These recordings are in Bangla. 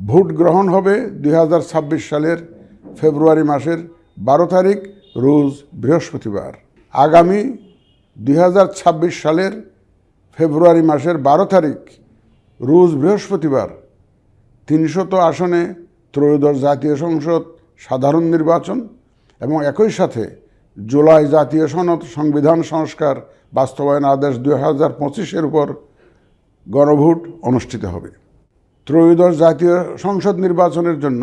ভোট গ্রহণ হবে 2026 সালের ফেব্রুয়ারি মাসের 12 তারিখ রোজ বৃহস্পতিবার। আগামী 2026 সালের ফেব্রুয়ারি মাসের 12 তারিখ রোজ বৃহস্পতিবার 300 আসনে ত্রয়োদশ জাতীয় সংসদ সাধারণ নির্বাচন এবং একই সাথে জুলাই জাতীয় সনদ সংবিধান সংস্কার বাস্তবায়ন আদেশ 2025-এর উপর গণভোট অনুষ্ঠিত হবে। ত্রয়োদশ জাতীয় সংসদ নির্বাচনের জন্য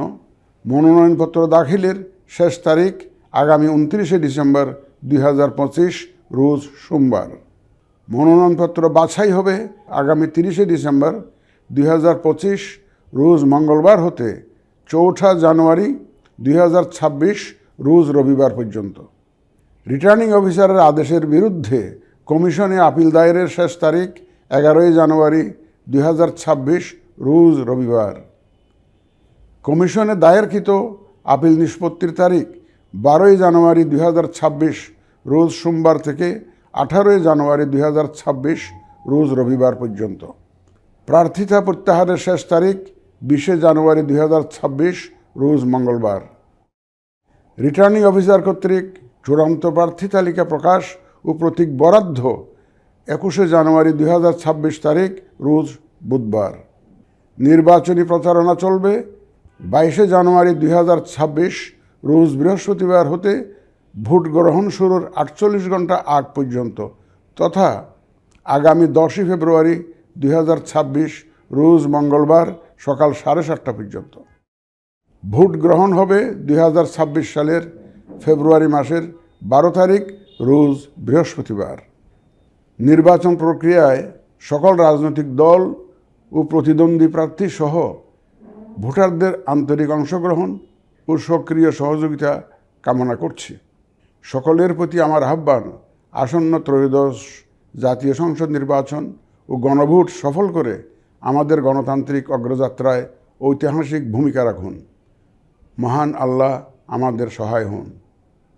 মনোনয়নপত্র দাখিলের শেষ তারিখ আগামী 29 ডিসেম্বর 2025 রোজ সোমবার। মনোনয়নপত্র বাছাই হবে আগামী 30 ডিসেম্বর 2025 রোজ মঙ্গলবার হতে 4 জানুয়ারি 2026 রোজ রবিবার পর্যন্ত। রিটার্নিং অফিসারের আদেশের বিরুদ্ধে কমিশনে আপিল দায়েরের শেষ তারিখ 11 জানুয়ারি 2026 রোজ রবিবার। কমিশনে দায়েরকৃত আপিল নিষ্পত্তির তারিখ 12 জানুয়ারি 2026 রোজ সোমবার থেকে 18 জানুয়ারি 2026 রোজ রবিবার পর্যন্ত। প্রার্থিতা প্রত্যাহারের শেষ তারিখ 20 জানুয়ারি 2026 রোজ মঙ্গলবার। রিটার্নিং অফিসার কর্তৃক চূড়ান্ত প্রার্থী তালিকা প্রকাশ ও প্রতীক বরাদ্দ 21 জানুয়ারি 2026 তারিখ রোজ বুধবার। নির্বাচনী প্রচারণা চলবে 22 জানুয়ারি 2026 রোজ বৃহস্পতিবার হতে ভোট গ্রহণ শুরুর 48 ঘন্টা আগ পর্যন্ত তথা আগামী 10 ফেব্রুয়ারি 2026 রোজ মঙ্গলবার সকাল 7:30 পর্যন্ত। ভোট গ্রহণ হবে 2026 সালের ফেব্রুয়ারি মাসের 12 তারিখ রোজ বৃহস্পতিবার। নির্বাচন প্রক্রিয়ায় সকল রাজনৈতিক দল ও প্রতিদ্বন্দ্বী প্রার্থী সহ ভোটারদের আন্তরিক অংশগ্রহণ ও সক্রিয় সহযোগিতা কামনা করছি। সকলের প্রতি আমার আহ্বান, আসন্ন ত্রয়োদশ জাতীয় সংসদ নির্বাচন ও গণভোট সফল করে আমাদের গণতান্ত্রিক অগ্রযাত্রায় ঐতিহাসিক ভূমিকা রাখুন। মহান আল্লাহ আমাদের সহায় হন।